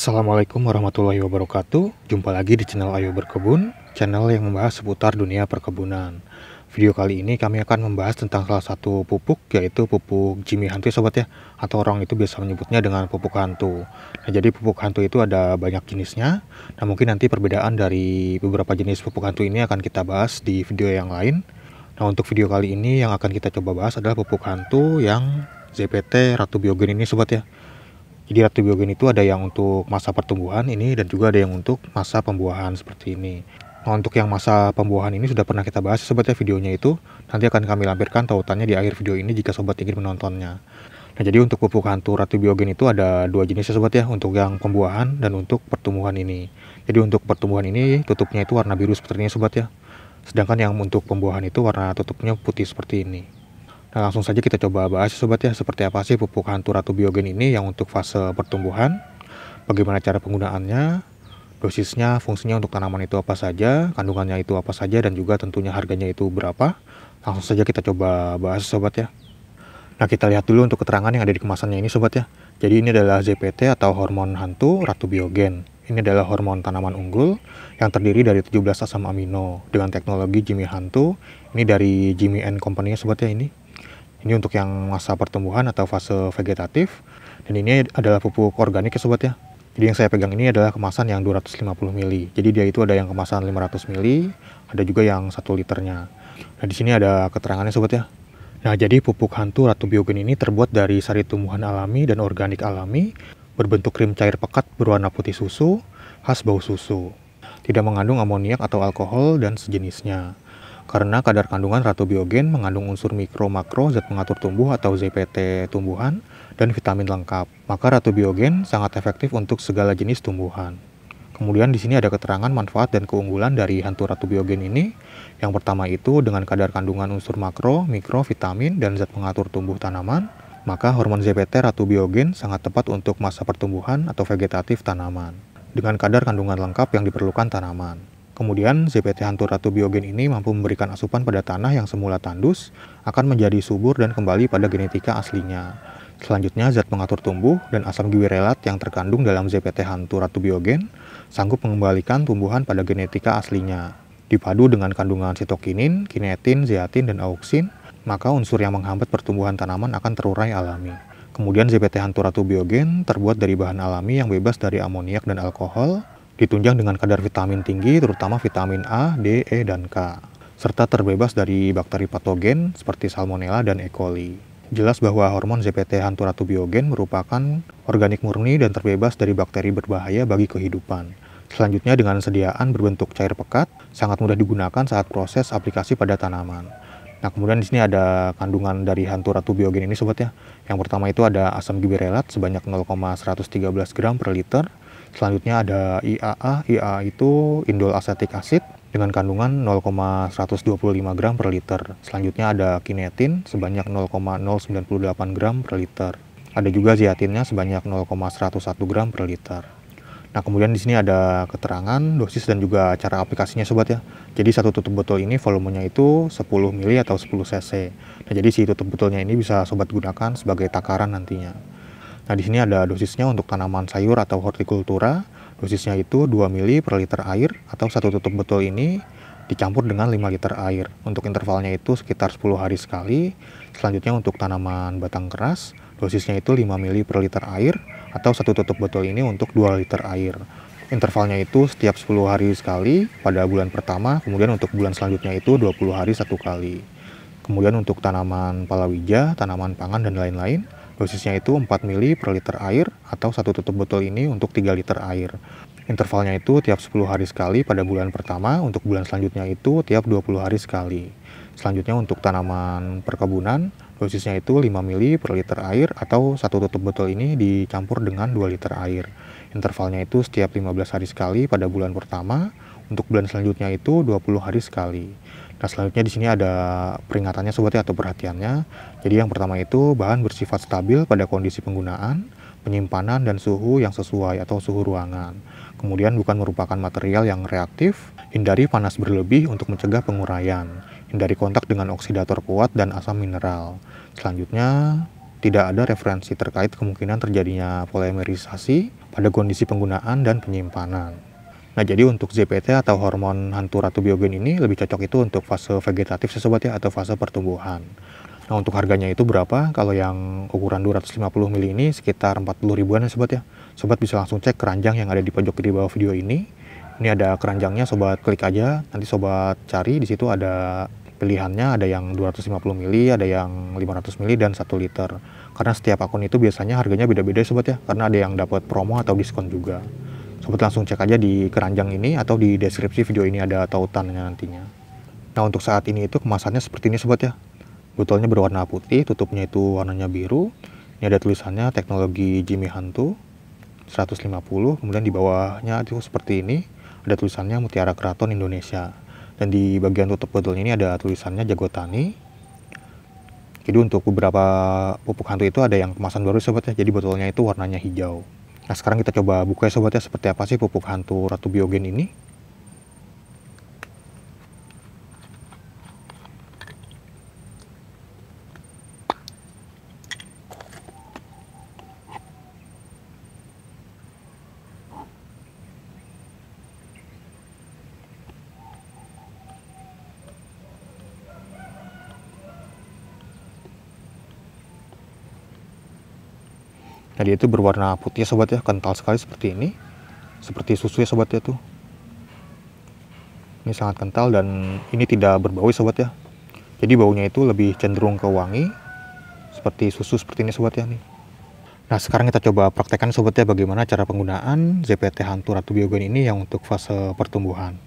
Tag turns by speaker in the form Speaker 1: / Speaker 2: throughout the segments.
Speaker 1: Assalamualaikum warahmatullahi wabarakatuh. Jumpa lagi di channel Ayo Berkebun, channel yang membahas seputar dunia perkebunan. Video kali ini kami akan membahas tentang salah satu pupuk, yaitu pupuk Jimmy hantu sobat ya, atau orang itu biasa menyebutnya dengan pupuk hantu. Nah, jadi pupuk hantu itu ada banyak jenisnya. Nah, mungkin nanti perbedaan dari beberapa jenis pupuk hantu ini akan kita bahas di video yang lain. Nah, untuk video kali ini yang akan kita coba bahas adalah pupuk hantu yang ZPT Ratu Biogen ini sobat ya. Jadi Ratu Biogen itu ada yang untuk masa pertumbuhan ini dan juga ada yang untuk masa pembuahan seperti ini. Nah, untuk yang masa pembuahan ini sudah pernah kita bahas sobat ya, videonya itu nanti akan kami lampirkan tautannya di akhir video ini jika sobat ingin menontonnya. Nah, jadi untuk pupuk hantu Ratu Biogen itu ada dua jenis ya sobat ya, untuk yang pembuahan dan untuk pertumbuhan ini. Jadi untuk pertumbuhan ini tutupnya itu warna biru seperti ini sobat ya. Sedangkan yang untuk pembuahan itu warna tutupnya putih seperti ini. Nah, langsung saja kita coba bahas sobat ya, seperti apa sih pupuk hantu Ratu Biogen ini yang untuk fase pertumbuhan, bagaimana cara penggunaannya, dosisnya, fungsinya untuk tanaman itu apa saja, kandungannya itu apa saja, dan juga tentunya harganya itu berapa. Langsung saja kita coba bahas sobat ya. Nah, kita lihat dulu untuk keterangan yang ada di kemasannya ini sobat ya. Jadi ini adalah ZPT atau hormon hantu Ratu Biogen. Ini adalah hormon tanaman unggul yang terdiri dari 17 asam amino dengan teknologi Jimmy hantu. Ini dari Jimmy & Company sobat ya ini. Ini untuk yang masa pertumbuhan atau fase vegetatif. Dan ini adalah pupuk organik ya sobat ya. Jadi yang saya pegang ini adalah kemasan yang 250 ml. Jadi dia itu ada yang kemasan 500 ml, ada juga yang 1 liternya. Nah, di sini ada keterangannya sobat ya. Nah, jadi pupuk hantu Ratu Biogen ini terbuat dari sari tumbuhan alami dan organik alami, berbentuk krim cair pekat berwarna putih susu, khas bau susu. Tidak mengandung amoniak atau alkohol dan sejenisnya. Karena kadar kandungan Ratu Biogen mengandung unsur mikro makro zat pengatur tumbuh atau ZPT tumbuhan dan vitamin lengkap, maka Ratu Biogen sangat efektif untuk segala jenis tumbuhan. Kemudian di sini ada keterangan manfaat dan keunggulan dari hantu Ratu Biogen ini. Yang pertama itu dengan kadar kandungan unsur makro, mikro, vitamin, dan zat pengatur tumbuh tanaman, maka hormon ZPT Ratu Biogen sangat tepat untuk masa pertumbuhan atau vegetatif tanaman, dengan kadar kandungan lengkap yang diperlukan tanaman. Kemudian ZPT hantu Ratu Biogen ini mampu memberikan asupan pada tanah yang semula tandus, akan menjadi subur dan kembali pada genetika aslinya. Selanjutnya zat pengatur tumbuh dan asam giwirelat yang terkandung dalam ZPT hantu Ratu Biogen sanggup mengembalikan tumbuhan pada genetika aslinya. Dipadu dengan kandungan sitokinin, kinetin, zeatin, dan auksin, maka unsur yang menghambat pertumbuhan tanaman akan terurai alami. Kemudian ZPT hantu Ratu Biogen terbuat dari bahan alami yang bebas dari amoniak dan alkohol, ditunjang dengan kadar vitamin tinggi terutama vitamin A, D, E, dan K, serta terbebas dari bakteri patogen seperti Salmonella dan E. coli. Jelas bahwa hormon ZPT hantu Ratu Biogen merupakan organik murni dan terbebas dari bakteri berbahaya bagi kehidupan. Selanjutnya dengan sediaan berbentuk cair pekat, sangat mudah digunakan saat proses aplikasi pada tanaman. Nah, kemudian di sini ada kandungan dari hantu Ratu Biogen ini sobat ya. Yang pertama itu ada asam giwirelat sebanyak 0,113 gram per liter. Selanjutnya ada IAA, IAA itu indol asetik acid dengan kandungan 0,125 gram per liter. Selanjutnya ada kinetin sebanyak 0,098 gram per liter. Ada juga zeatinnya sebanyak 0,101 gram per liter. Nah, kemudian di sini ada keterangan dosis dan juga cara aplikasinya sobat ya. Jadi satu tutup botol ini volumenya itu 10 ml atau 10 cc. Nah, jadi si tutup botolnya ini bisa sobat gunakan sebagai takaran nantinya. Nah, di sini ada dosisnya untuk tanaman sayur atau hortikultura. Dosisnya itu 2 ml per liter air atau satu tutup botol ini dicampur dengan 5 liter air. Untuk intervalnya itu sekitar 10 hari sekali. Selanjutnya untuk tanaman batang keras, dosisnya itu 5 ml per liter air atau satu tutup botol ini untuk 2 liter air. Intervalnya itu setiap 10 hari sekali pada bulan pertama, kemudian untuk bulan selanjutnya itu 20 hari satu kali. Kemudian untuk tanaman palawija, tanaman pangan, dan lain-lain, dosisnya itu 4 ml per liter air atau satu tutup botol ini untuk 3 liter air. Intervalnya itu tiap 10 hari sekali pada bulan pertama, untuk bulan selanjutnya itu tiap 20 hari sekali. Selanjutnya untuk tanaman perkebunan, dosisnya itu 5 ml per liter air atau satu tutup botol ini dicampur dengan 2 liter air. Intervalnya itu setiap 15 hari sekali pada bulan pertama, untuk bulan selanjutnya itu 20 hari sekali. Nah, selanjutnya di sini ada peringatannya sobat ya, atau perhatiannya. Jadi yang pertama itu bahan bersifat stabil pada kondisi penggunaan, penyimpanan, dan suhu yang sesuai atau suhu ruangan. Kemudian bukan merupakan material yang reaktif, hindari panas berlebih untuk mencegah penguraian, hindari kontak dengan oksidator kuat dan asam mineral. Selanjutnya tidak ada referensi terkait kemungkinan terjadinya polimerisasi pada kondisi penggunaan dan penyimpanan. Nah, jadi untuk ZPT atau hormon hantu ratu biogen ini lebih cocok itu untuk fase vegetatif sobat ya, atau fase pertumbuhan. Nah, untuk harganya itu berapa? Kalau yang ukuran 250 ml ini sekitar 40 ribuan ya sobat ya. Sobat bisa langsung cek keranjang yang ada di pojok di bawah video ini. Ini ada keranjangnya, sobat klik aja, nanti sobat cari di situ ada pilihannya, ada yang 250 ml, ada yang 500 ml dan 1 liter. Karena setiap akun itu biasanya harganya beda-beda sobat ya, karena ada yang dapat promo atau diskon juga. Sobat langsung cek aja di keranjang ini atau di deskripsi video ini ada tautannya nantinya. Nah, untuk saat ini itu kemasannya seperti ini sobat ya. Botolnya berwarna putih, tutupnya itu warnanya biru. Ini ada tulisannya teknologi Jimmy Hantu 150, kemudian di bawahnya itu seperti ini. Ada tulisannya Mutiara Keraton Indonesia. Dan di bagian tutup botolnya ini ada tulisannya Jago Tani. Jadi untuk beberapa pupuk hantu itu ada yang kemasan baru sobat ya. Jadi botolnya itu warnanya hijau. Nah, sekarang kita coba buka ya sobat ya, seperti apa sih pupuk hantu ratu biogen ini. Nah, dia itu berwarna putih ya sobat ya, kental sekali seperti ini. Seperti susu ya sobat ya tuh. Ini sangat kental dan ini tidak berbau ya sobat ya. Jadi baunya itu lebih cenderung ke wangi. Seperti susu seperti ini sobat ya nih. Nah, sekarang kita coba praktekkan sobat ya bagaimana cara penggunaan ZPT Hantu Ratu Biogen ini yang untuk fase pertumbuhan.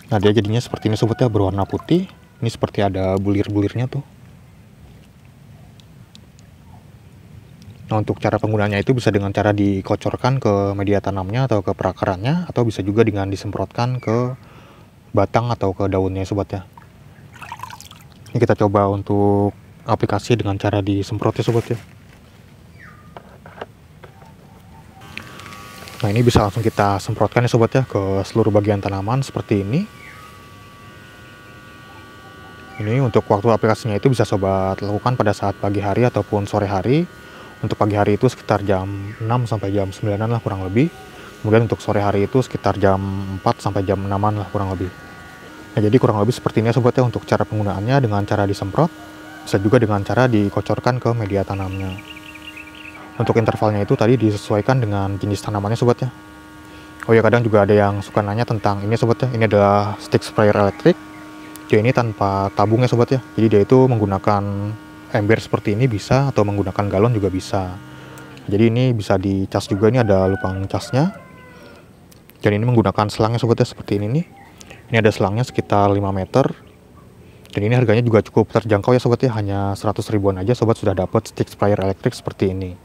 Speaker 1: Nah, dia jadinya seperti ini sobat ya, berwarna putih. Ini seperti ada bulir-bulirnya tuh. Nah, untuk cara penggunaannya itu bisa dengan cara dikocorkan ke media tanamnya atau ke perakarannya, atau bisa juga dengan disemprotkan ke batang atau ke daunnya sobat ya. Ini kita coba untuk aplikasi dengan cara disemprot ya sobat ya. Nah, ini bisa langsung kita semprotkan ya sobat ya ke seluruh bagian tanaman seperti ini. Ini untuk waktu aplikasinya itu bisa sobat lakukan pada saat pagi hari ataupun sore hari. Untuk pagi hari itu sekitar jam 6 sampai jam 9-an lah kurang lebih. Kemudian untuk sore hari itu sekitar jam 4 sampai jam 6-an lah kurang lebih. Nah, jadi kurang lebih seperti ini ya sobat ya untuk cara penggunaannya, dengan cara disemprot, bisa juga dengan cara dikocorkan ke media tanamnya. Untuk intervalnya itu tadi disesuaikan dengan jenis tanamannya sobat ya. Oh ya, kadang juga ada yang suka nanya tentang ini sobat ya. Ini adalah stick sprayer elektrik. Dia ini tanpa tabung ya sobat ya. Jadi dia itu menggunakan ember seperti ini bisa, atau menggunakan galon juga bisa. Jadi ini bisa dicas juga, ini ada lubang casnya. Dan ini menggunakan selangnya sobat ya, seperti ini nih. Ini ada selangnya sekitar 5 meter. Dan ini harganya juga cukup terjangkau ya sobat ya, hanya 100 ribuan aja sobat sudah dapat stick sprayer elektrik seperti ini.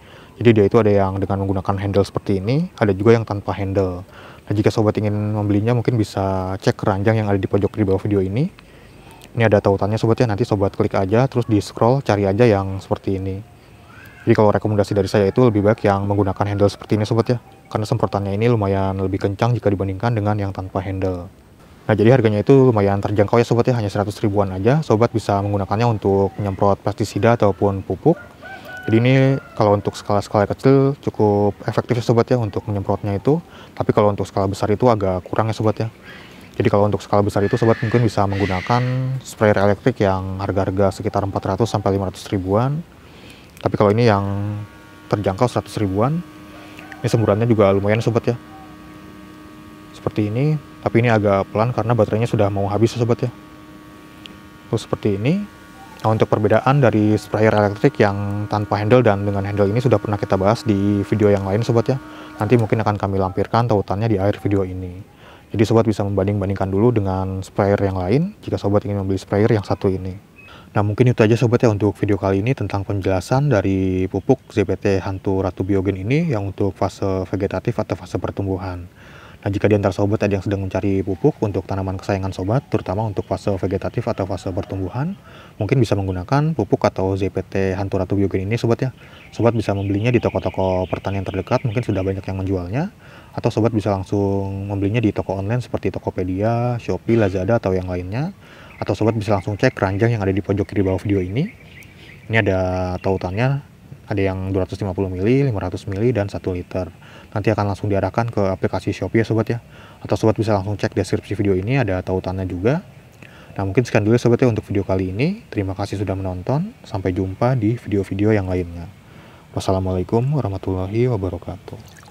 Speaker 1: Jadi dia itu ada yang dengan menggunakan handle seperti ini, ada juga yang tanpa handle. Nah, jika sobat ingin membelinya mungkin bisa cek keranjang yang ada di pojok di bawah video ini. Ini ada tautannya sobat ya, nanti sobat klik aja terus di scroll cari aja yang seperti ini. Jadi kalau rekomendasi dari saya itu lebih baik yang menggunakan handle seperti ini sobat ya, karena semprotannya ini lumayan lebih kencang jika dibandingkan dengan yang tanpa handle. Nah, jadi harganya itu lumayan terjangkau ya sobat ya, hanya 100 ribuan aja. Sobat bisa menggunakannya untuk menyemprot pestisida ataupun pupuk. Jadi ini kalau untuk skala-skala kecil cukup efektif ya sobat ya untuk menyemprotnya itu. Tapi kalau untuk skala besar itu agak kurang ya sobat ya. Jadi kalau untuk skala besar itu sobat mungkin bisa menggunakan sprayer elektrik yang harga-harga sekitar 400 sampai 500 ribuan. Tapi kalau ini yang terjangkau 100 ribuan. Ini semburannya juga lumayan sobat ya. Seperti ini, tapi ini agak pelan karena baterainya sudah mau habis ya sobat ya. Terus seperti ini. Nah, untuk perbedaan dari sprayer elektrik yang tanpa handle dan dengan handle ini sudah pernah kita bahas di video yang lain sobat ya. Nanti mungkin akan kami lampirkan tautannya di akhir video ini. Jadi sobat bisa membanding-bandingkan dulu dengan sprayer yang lain jika sobat ingin membeli sprayer yang satu ini. Nah, mungkin itu aja sobat ya untuk video kali ini tentang penjelasan dari pupuk ZPT Hantu Ratu Biogen ini yang untuk fase vegetatif atau fase pertumbuhan. Nah, jika di antara sobat ada yang sedang mencari pupuk untuk tanaman kesayangan sobat, terutama untuk fase vegetatif atau fase pertumbuhan, mungkin bisa menggunakan pupuk atau ZPT Hantu Ratu Biogen ini sobat ya. Sobat bisa membelinya di toko-toko pertanian terdekat, mungkin sudah banyak yang menjualnya, atau sobat bisa langsung membelinya di toko online seperti Tokopedia, Shopee, Lazada, atau yang lainnya. Atau sobat bisa langsung cek keranjang yang ada di pojok kiri bawah video ini. Ini ada tautannya, ada yang 250 ml, 500 ml, dan 1 liter. Nanti akan langsung diarahkan ke aplikasi Shopee ya sobat ya. Atau sobat bisa langsung cek deskripsi video ini, ada tautannya juga. Nah, mungkin sekian dulu ya sobat ya untuk video kali ini. Terima kasih sudah menonton. Sampai jumpa di video-video yang lainnya. Wassalamualaikum warahmatullahi wabarakatuh.